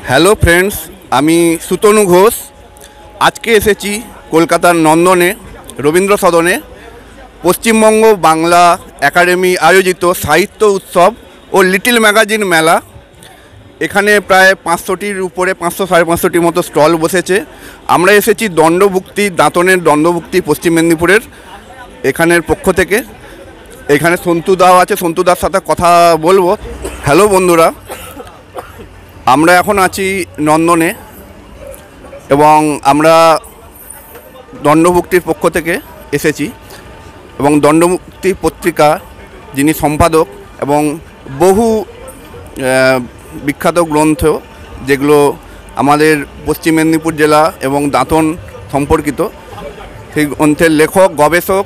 Hello friends, আমি সুতনু ঘোষ। আজকে এসেছি কলকাতার নন্দনে রবীন্দ্র সদনে পশ্চিমবঙ্গ বাংলা একাডেমি আয়োজিত সাহিত্য উৎসব ও লিটল ম্যাগাজিন মেলা। এখানে প্রায় 500টির উপরে 500-550টির মতো স্টল বসেছে। আমরা এসেছি দণ্ডভুক্তি দাঁতনের দণ্ডভুক্তি পশ্চিম মেদিনীপুরের এখানের পক্ষ থেকে। এখানে সন্তুদাও আছে, সন্তুদার সাথে কথা বলবো। হ্যালো বন্ধুরা, আমরা এখন আছি নন্দনে এবং আমরা দণ্ডভুক্তির পক্ষ থেকে এসেছি এবং দণ্ডভুক্তি পত্রিকা যিনি সম্পাদক এবং বহু বিখ্যাত গ্রন্থ যেগুলো আমাদের পশ্চিম মেদিনীপুর জেলা এবং দাঁতন সম্পর্কিত, সেই গ্রন্থের লেখক, গবেষক,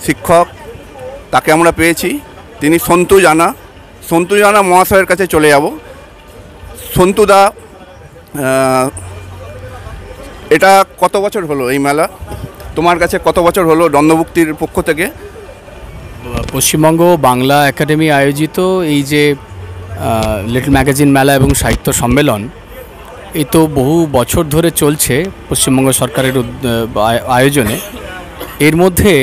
শিক্ষক তাকে আমরা পেয়েছি। তিনি সন্তু জানা মহাশয়ের কাছে চলে যাব। সন্তুদা, এটা কত বছর হলো এই মেলা? তোমার কাছে কত বছর হলো দণ্ডভুক্তির পক্ষ থেকে? পশ্চিমবঙ্গ বাংলা একাডেমি আয়োজিত এই যে লিটল ম্যাগাজিন মেলা এবং সাহিত্য সম্মেলন, এই তো বহু বছর ধরে চলছে পশ্চিমবঙ্গ সরকারের আয়োজনে। এর মধ্যে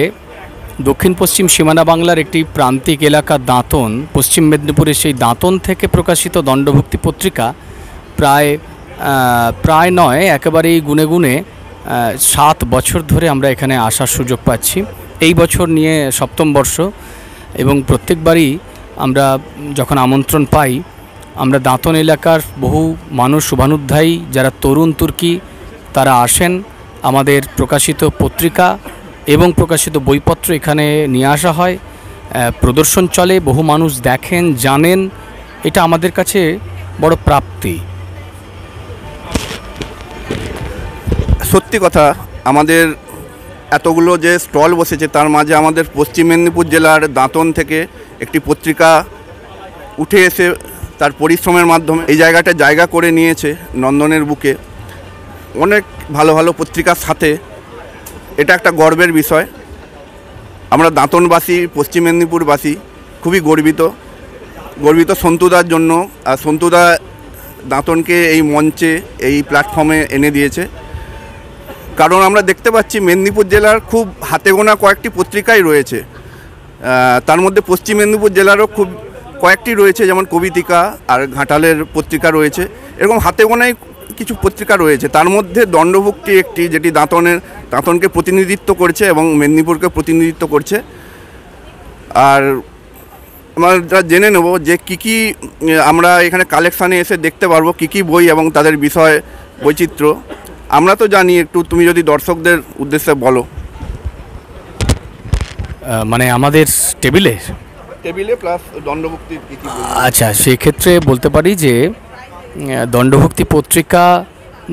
দক্ষিণ পশ্চিম সীমানা বাংলার একটি প্রান্তিক এলাকা দাঁতন, পশ্চিম মেদিনীপুরের সেই দাঁতন থেকে প্রকাশিত দণ্ডভুক্তি পত্রিকা প্রায় নয়, একেবারেই গুনে গুনে 7 বছর ধরে আমরা এখানে আসার সুযোগ পাচ্ছি। এই বছর নিয়ে 7ম বর্ষ এবং প্রত্যেকবারই আমরা যখন আমন্ত্রণ পাই, আমরা দাঁতন এলাকার বহু মানুষ, শুভানুধ্যায়ী যারা তরুণ তুর্কি, তারা আসেন। আমাদের প্রকাশিত পত্রিকা এবং প্রকাশিত বইপত্র এখানে নিয়ে আসা হয়, প্রদর্শন চলে, বহু মানুষ দেখেন, জানেন। এটা আমাদের কাছে বড় প্রাপ্তি। সত্যি কথা, আমাদের এতগুলো যে স্টল বসেছে তার মাঝে আমাদের পশ্চিম মেদিনীপুর জেলার দাঁতন থেকে একটি পত্রিকা উঠে এসে তার পরিশ্রমের মাধ্যমে এই জায়গাটা জায়গা করে নিয়েছে নন্দনের বুকে। অনেক ভালো ভালো পত্রিকার সাথে এটা একটা গর্বের বিষয়। আমরা দাঁতনবাসী, পশ্চিম মেদিনীপুরবাসী খুবই গর্বিত সন্তুদার জন্য। আর সন্তুদা দাঁতনকে এই মঞ্চে, এই প্ল্যাটফর্মে এনে দিয়েছে। কারণ আমরা দেখতে পাচ্ছি মেদিনীপুর জেলার খুব হাতে গোনা কয়েকটি পত্রিকাই রয়েছে, তার মধ্যে পশ্চিম মেদিনীপুর জেলারও খুব কয়েকটি রয়েছে, যেমন কবিতিকা আর ঘাটালের পত্রিকা রয়েছে। এরকম হাতে গোনাই কিছু পত্রিকা রয়েছে, তার মধ্যে দণ্ডভুক্তি একটি, যেটি দাঁতনকে প্রতিনিধিত্ব করছে এবং মেদিনীপুরকে প্রতিনিধিত্ব করছে। আর আমরা জেনে নেব যে কী আমরা এখানে কালেকশানে এসে দেখতে পারবো, কী বই এবং তাদের বিষয় বৈচিত্র্য। আমরা তো জানি, একটু তুমি যদি দর্শকদের উদ্দেশ্যে বলো। মানে আমাদের টেবিলে প্লাস দণ্ডভুক্তির কী? আচ্ছা, সেক্ষেত্রে বলতে পারি যে দণ্ডভুক্তি পত্রিকা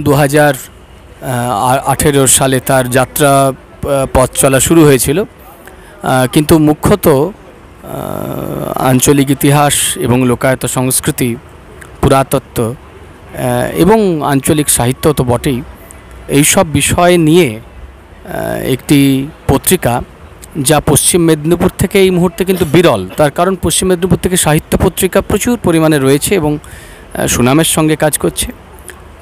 2018 সালে তার যাত্রা পথ চলা শুরু হয়েছিল, কিন্তু মুখ্যত আঞ্চলিক ইতিহাস এবং লোকায়ত সংস্কৃতি, পুরাতত্ত্ব এবং আঞ্চলিক সাহিত্য তো বটেই, এইসব বিষয় নিয়ে একটি পত্রিকা, যা পশ্চিম মেদিনীপুর থেকে এই মুহূর্তে কিন্তু বিরল। তার কারণ পশ্চিম মেদিনীপুর থেকে সাহিত্য পত্রিকা প্রচুর পরিমাণে রয়েছে এবং সুনামের সঙ্গে কাজ করছে,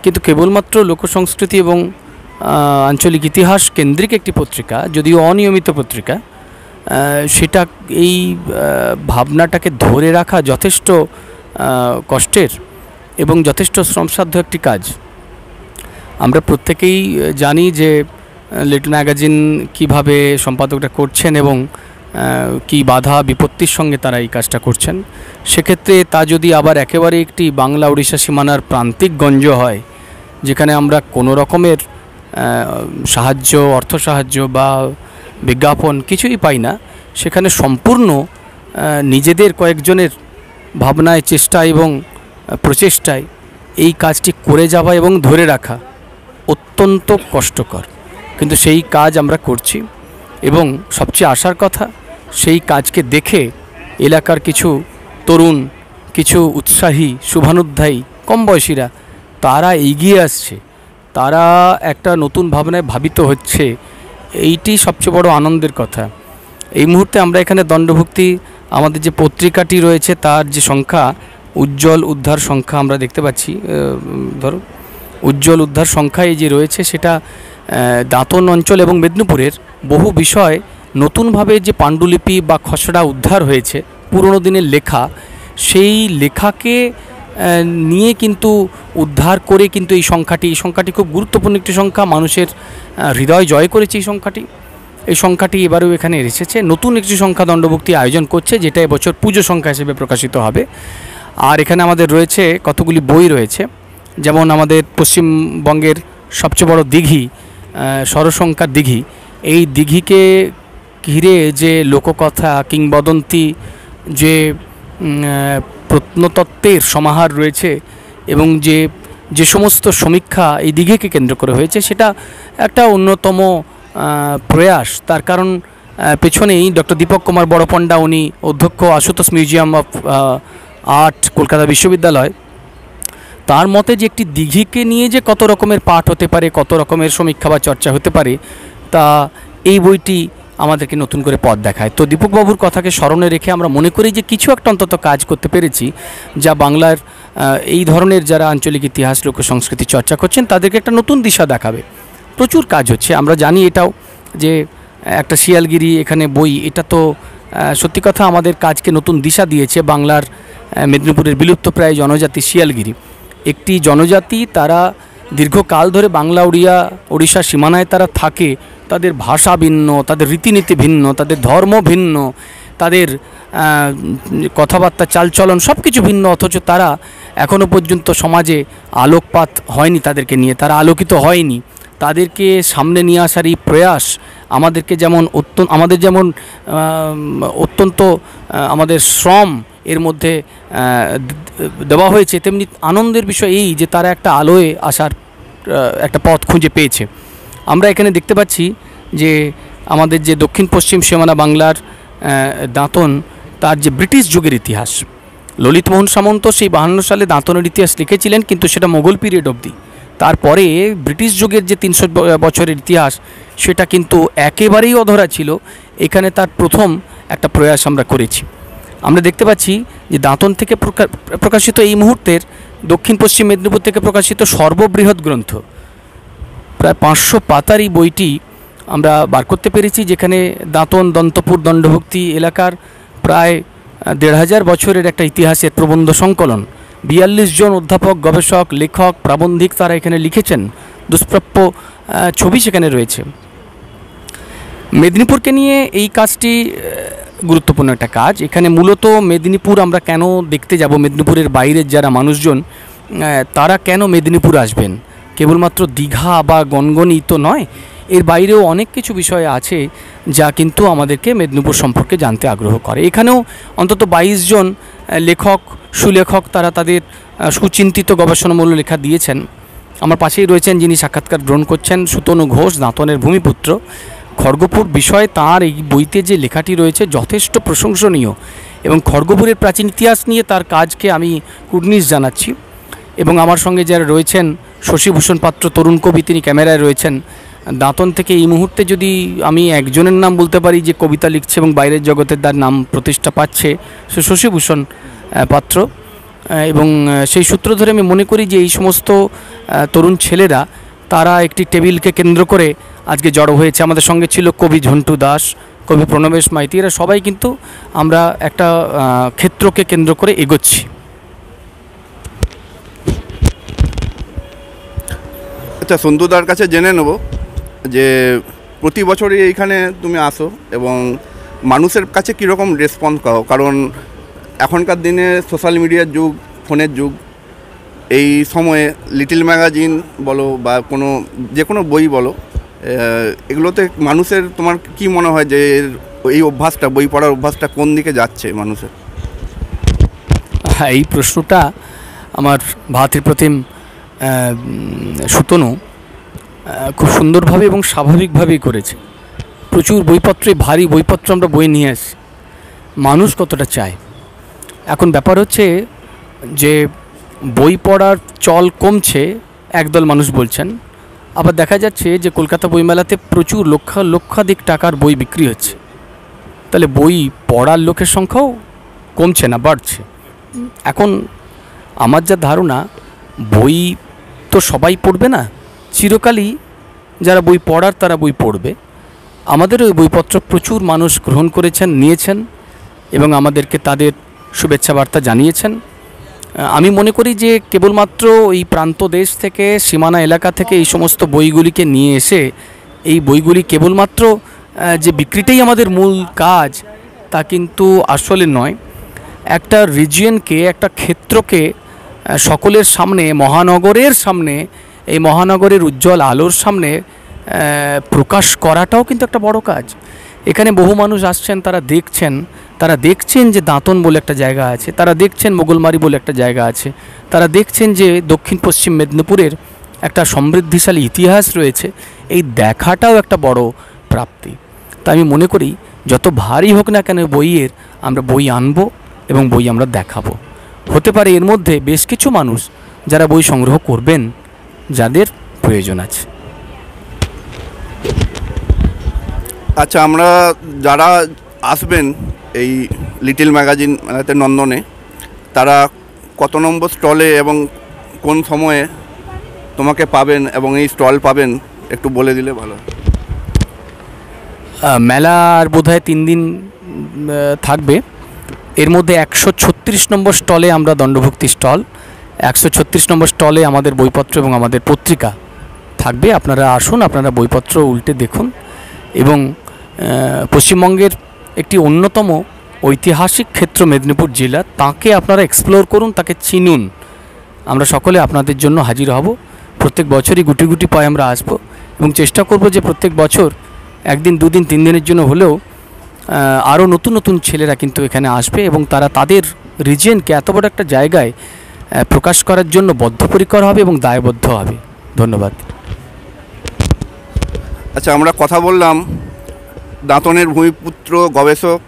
কিন্তু কেবলমাত্র লোকসংস্কৃতি এবং আঞ্চলিক ইতিহাস কেন্দ্রিক একটি পত্রিকা, যদিও অনিয়মিত পত্রিকা, সেটা এই ভাবনাটাকে ধরে রাখা যথেষ্ট কষ্টের এবং যথেষ্ট শ্রমসাধ্য একটি কাজ। আমরা প্রত্যেকেই জানি যে লিটল ম্যাগাজিন কীভাবে সম্পাদকটা করছেন এবং কী বাধা বিপত্তির সঙ্গে তারা এই কাজটা করছেন। সেক্ষেত্রে তা যদি আবার একেবারে একটি বাংলা উড়িষ্যা সীমানার প্রান্তিক গঞ্জ হয়, যেখানে আমরা কোনো রকমের সাহায্য, অর্থ সাহায্য বা বিজ্ঞাপন কিছুই পাই না, সেখানে সম্পূর্ণ নিজেদের কয়েকজনের ভাবনায়, চেষ্টা এবং প্রচেষ্টায় এই কাজটি করে যাওয়া এবং ধরে রাখা অত্যন্ত কষ্টকর, কিন্তু সেই কাজ আমরা করছি। এবং সবচেয়ে আশার কথা, সেই কাজকে দেখে এলাকার কিছু তরুণ, কিছু উৎসাহী, শুভানুধ্যায়ী কম বয়সীরা তারা এগিয়ে আসছে, তারা একটা নতুন ভাবনায় ভাবিত হচ্ছে। এইটি সবচেয়ে বড় আনন্দের কথা। এই মুহূর্তে আমরা এখানে দণ্ডভুক্তি আমাদের যে পত্রিকাটি রয়েছে তার যে সংখ্যা উজ্জ্বল উদ্ধার সংখ্যা আমরা দেখতে পাচ্ছি। ধরো উজ্জ্বল উদ্ধার সংখ্যা এই যে রয়েছে সেটা দাঁতন অঞ্চল এবং মেদিনীপুরের বহু বিষয় নতুনভাবে যে পাণ্ডুলিপি বা খসড়া উদ্ধার হয়েছে পুরনো দিনের লেখা, সেই লেখাকে নিয়ে কিন্তু উদ্ধার করে কিন্তু এই সংখ্যাটি খুব গুরুত্বপূর্ণ একটি সংখ্যা, মানুষের হৃদয় জয় করেছে এই সংখ্যাটি এবারেও এখানে এসেছে। নতুন একটি সংখ্যা দণ্ডভুক্তি আয়োজন করছে, যেটা এবছর পুজো সংখ্যা হিসেবে প্রকাশিত হবে। আর এখানে আমাদের রয়েছে কতগুলি বই রয়েছে, যেমন আমাদের পশ্চিমবঙ্গের সবচেয়ে বড় দিঘি ষড়সংখ্যার দিঘি, এই দিঘিকে ঘিরে যে লোককথা কিংবদন্তি, যে প্রত্নতত্ত্বের সমাহার রয়েছে এবং যে সমস্ত সমীক্ষা এই দিঘিকে কেন্দ্র করে হয়েছে, সেটা একটা অন্যতম প্রয়াস। তার কারণ পেছনেই ডক্টর দীপক কুমার বড়পণ্ডা, উনি অধ্যক্ষ Ashutosh museum of art Kolkata বিশ্ববিদ্যালয়, তার মতে যে একটি দিঘিকে নিয়ে যে কত রকমের পাঠ হতে পারে, কত রকমের সমীক্ষা বা চর্চা হতে পারে, তা এই বইটি আমাদেরকে নতুন করে পথ দেখায়। তো দীপকবাবুর কথাকে স্মরণে রেখে আমরা মনে করি যে কিছু একটা অন্তত কাজ করতে পেরেছি, যা বাংলার এই ধরনের যারা আঞ্চলিক ইতিহাস লোক সংস্কৃতি চর্চা করছেন তাদেরকে একটা নতুন দিশা দেখাবে। প্রচুর কাজ হচ্ছে, আমরা জানি এটাও যে একটা শিয়ালগিরি এখানে বই, এটা তো সত্যি কথা আমাদের কাজকে নতুন দিশা দিয়েছে। বাংলার মেদিনীপুরের বিলুপ্তপ্রায় জনজাতি শিয়ালগিরি, একটি জনজাতি, তারা দীর্ঘকাল ধরে বাংলা ওড়িশা সীমানায় তারা থাকে, তাদের ভাষা ভিন্ন, তাদের রীতিনীতি ভিন্ন, তাদের ধর্ম ভিন্ন, তাদের কথাবার্তা চালচলন সব কিছু ভিন্ন, অথচ তারা এখনও পর্যন্ত সমাজে আলোকপাত হয়নি, তাদেরকে নিয়ে তারা আলোকিত হয়নি। তাদেরকে সামনে নিয়ে আসার এই প্রয়াস আমাদেরকে আমাদের যেমন অত্যন্ত আমাদের শ্রম এর মধ্যে দেওয়া হয়েছে, তেমনি আনন্দের বিষয় এই যে তারা একটা আলোয় আসার একটা পথ খুঁজে পেয়েছে। আমরা এখানে দেখতে পাচ্ছি যে আমাদের যে দক্ষিণ পশ্চিম সীমানা বাংলার দাঁতন, তার যে ব্রিটিশ যুগের ইতিহাস, ললিতমোহন সামন্ত সেই 52 সালে দাঁতনের ইতিহাস লিখেছিলেন, কিন্তু সেটা মোগল পিরিয়ড অবধি। তারপরে ব্রিটিশ যুগের যে 300 বছরের ইতিহাস, সেটা কিন্তু একেবারেই অধরা ছিল। এখানে তার প্রথম একটা প্রয়াস আমরা করেছি। আমরা দেখতে পাচ্ছি যে দাঁতন থেকে প্রকাশিত এই মুহূর্তের দক্ষিণ পশ্চিম মেদিনীপুর থেকে প্রকাশিত সর্ববৃহৎ গ্রন্থ, প্রায় 500 পাতার এই বইটি আমরা বার করতে পেরেছি, যেখানে দাঁতন দন্তপুর দণ্ডভুক্তি এলাকার প্রায় 1500 বছরের একটা ইতিহাসের প্রবন্ধ সংকলন। 42 জন অধ্যাপক, গবেষক, লেখক, প্রাবন্ধিক তারা এখানে লিখেছেন। দুষ্প্রাপ্য ছবি সেখানে রয়েছে। মেদিনীপুরকে নিয়ে এই কাজটি গুরুত্বপূর্ণ একটা কাজ। এখানে মূলত মেদিনীপুর আমরা কেন দেখতে যাব, মেদিনীপুরের বাইরের যারা মানুষজন তারা কেন মেদিনীপুর আসবেন, কেবলমাত্র দীঘা বা গনগনি তো নয়, এর বাইরেও অনেক কিছু বিষয় আছে যা কিন্তু আমাদেরকে মেদিনীপুর সম্পর্কে জানতে আগ্রহ করে। এখানেও অন্তত 22 জন লেখক, সুলেখক, তারা তাদের সুচিন্তিত গবেষণামূলক লেখা দিয়েছেন। আমার পাশেই রয়েছেন যিনি সাক্ষাৎকার গ্রহণ করছেন, সুতনু ঘোষ, দাঁতনের ভূমিপুত্র। খড়গপুর বিষয়ে তার এই বইতে যে লেখাটি রয়েছে যথেষ্ট প্রশংসনীয়, এবং খড়গপুরের প্রাচীন ইতিহাস নিয়ে তার কাজকে আমি কুর্নিশ জানাচ্ছি। এবং আমার সঙ্গে যারা রয়েছেন, শশীভূষণ পাত্র, তরুণ কবি, তিনি ক্যামেরায় রয়েছেন। দাঁতন থেকে এই মুহূর্তে যদি আমি একজনের নাম বলতে পারি যে কবিতা লিখছে এবং বাইরের জগতের তার নাম প্রতিষ্ঠা পাচ্ছে, সে শশীভূষণ পাত্র। এবং সেই সূত্র ধরে আমি মনে করি যে এই সমস্ত তরুণ ছেলেরা তারা একটি টেবিলকে কেন্দ্র করে আজকে জড়ো হয়েছে। আমাদের সঙ্গে ছিল কবি ঝন্টু দাস, কবি প্রণবেশ মাইতি, এরা সবাই কিন্তু আমরা একটা ক্ষেত্রকে কেন্দ্র করে এগোচ্ছি। আচ্ছা, সন্তুদার কাছে জেনে নেব যে প্রতি বছরই এইখানে তুমি আসো এবং মানুষের কাছে কীরকম রেসপন্স পাও, কারণ এখনকার দিনে সোশ্যাল মিডিয়ার যুগ, ফোনের যুগ, এই সময়ে লিটল ম্যাগাজিন বলো বা যে কোনো বই বলো, এগুলোতে মানুষের তোমার কি মনে হয় যে এই অভ্যাসটা, বই পড়ার অভ্যাসটা কোন দিকে যাচ্ছে মানুষের? হ্যাঁ, এই প্রশ্নটা আমার ভাতৃপ্রতিম সুতনু খুব সুন্দরভাবে এবং স্বাভাবিকভাবেই করেছে। প্রচুর বইপত্রে, ভারী বইপত্র আমরা বই নিয়ে আসি, মানুষ কতটা চায়। এখন ব্যাপার হচ্ছে যে বই পড়ার চল কমছে একদল মানুষ বলছেন, আবার দেখা যাচ্ছে যে কলকাতা বইমেলাতে প্রচুর লক্ষাধিক টাকার বই বিক্রি হচ্ছে। তাহলে বই পড়ার লোকের সংখ্যাও কমছে না, বাড়ছে। এখন আমার যা ধারণা, বই তো সবাই পড়বে না, চিরকালই যারা বই পড়ার তারা বই পড়বে। আমাদের ওই বইপত্র প্রচুর মানুষ গ্রহণ করেছেন, নিয়েছেন এবং আমাদেরকে তাদের শুভেচ্ছা বার্তা জানিয়েছেন। আমি মনে করি যে কেবলমাত্র এই প্রান্ত দেশ থেকে, সীমানা এলাকা থেকে এই সমস্ত বইগুলিকে নিয়ে এসে এই বইগুলি কেবলমাত্র যে বিক্রিটাই আমাদের মূল কাজ, তা কিন্তু আসলে নয়। একটা রিজিয়নকে, একটা ক্ষেত্রকে সকলের সামনে, মহানগরের সামনে, এই মহানগরের উজ্জ্বল আলোর সামনে প্রকাশ করাটাও কিন্তু একটা বড় কাজ। এখানে বহু মানুষ আসছেন, তারা দেখছেন যে দাঁতন বলে একটা জায়গা আছে, তারা দেখছেন মোগলমারি বলে একটা জায়গা আছে, তারা দেখছেন যে দক্ষিণ পশ্চিম মেদিনীপুরের একটা সমৃদ্ধিশালী ইতিহাস রয়েছে। এই দেখাটাও একটা বড় প্রাপ্তি। তা আমি মনে করি যত ভারী হোক না কেন বইয়ের, আমরা বই আনবো এবং বই আমরা দেখাবো। হতে পারে এর মধ্যে বেশ কিছু মানুষ যারা বই সংগ্রহ করবেন, যাদের প্রয়োজন আছে। আচ্ছা, আমরা যারা আসবেন এই লিটল ম্যাগাজিন মেলাতে নন্দনে, তারা কত নম্বর স্টলে এবং কোন সময়ে তোমাকে পাবেন এবং এই স্টল পাবেন একটু বলে দিলে ভালো। মেলার বোধহয় 3 দিন থাকবে। এর মধ্যে 136 নম্বর স্টলে আমরা দণ্ডভুক্তি স্টল, 136 নম্বর স্টলে আমাদের বইপত্র এবং আমাদের পত্রিকা থাকবে। আপনারা আসুন, আপনারা বইপত্র উল্টে দেখুন এবং পশ্চিমবঙ্গের একটি অন্যতম ঐতিহাসিক ক্ষেত্র মেদিনীপুর জেলা, তাকে আপনারা এক্সপ্লোর করুন, তাকে চিনুন। আমরা সকলে আপনাদের জন্য হাজির হব। প্রত্যেক বছরই গুটি গুটি পায়ে আমরা আসব এবং চেষ্টা করব যে প্রত্যেক বছর 1 দিন 2 দিন 3 দিনের জন্য হলেও আরও নতুন নতুন ছেলেরা কিন্তু এখানে আসবে এবং তারা তাদের রিজিয়নকে এত বড় একটা জায়গায় প্রকাশ করার জন্য বদ্ধপরিকর হবে এবং দায়বদ্ধ হবে। ধন্যবাদ। আচ্ছা, আমরা কথা বললাম দাঁতনের ভূমিপুত্র গবেষক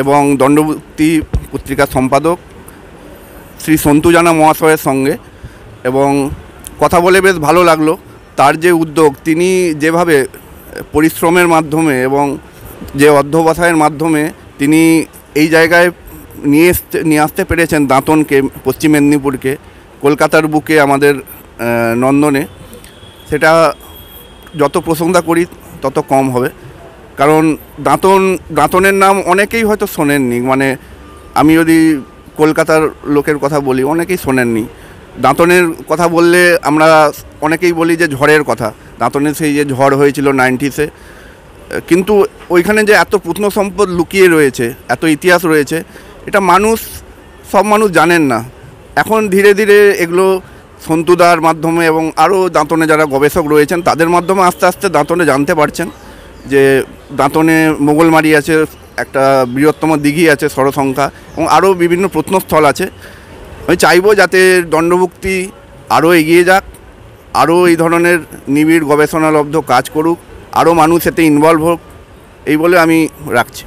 এবং দণ্ডভুক্তি পত্রিকার সম্পাদক শ্রী সন্তু জানা মহাশয়ের সঙ্গে, এবং কথা বলে বেশ ভালো লাগলো। তার যে উদ্যোগ, তিনি যেভাবে পরিশ্রমের মাধ্যমে এবং যে অধ্যবসায়ের মাধ্যমে তিনি এই জায়গায় নিয়ে আসতে পেরেছেন দাঁতনকে, পশ্চিম মেদিনীপুরকে, কলকাতার বুকে আমাদের নন্দনে, সেটা যত প্রশংসা করি তত কম হবে। কারণ দাঁতনের নাম অনেকেই হয়তো শোনেননি। মানে আমি যদি কলকাতার লোকের কথা বলি, অনেকেই শোনেননি। দাঁতনের কথা বললে আমরা অনেকেই বলি যে ঝড়ের কথা, দাঁতনের সেই যে ঝড় হয়েছিল 90s, কিন্তু ওইখানে যে এত প্রত্নসম্পদ লুকিয়ে রয়েছে, এত ইতিহাস রয়েছে, এটা সব মানুষ জানেন না। এখন ধীরে ধীরে এগুলো সন্তুদার মাধ্যমে এবং আরও দাঁতনে যারা গবেষক রয়েছেন তাদের মাধ্যমে আস্তে আস্তে দাঁতনে জানতে পারছেন যে দাঁতনে মোগলমারি আছে, একটা বৃহত্তম দিঘি আছে ষড়সংখ্যা, এবং আরও বিভিন্ন প্রত্নস্থল আছে। আমি চাইবো যাতে দণ্ডভুক্তি আরও এগিয়ে যাক, আরও এই ধরনের নিবিড় গবেষণালব্ধ কাজ করুক, আরও মানুষ এতে ইনভলভ হোক, এই বলে আমি রাখছি।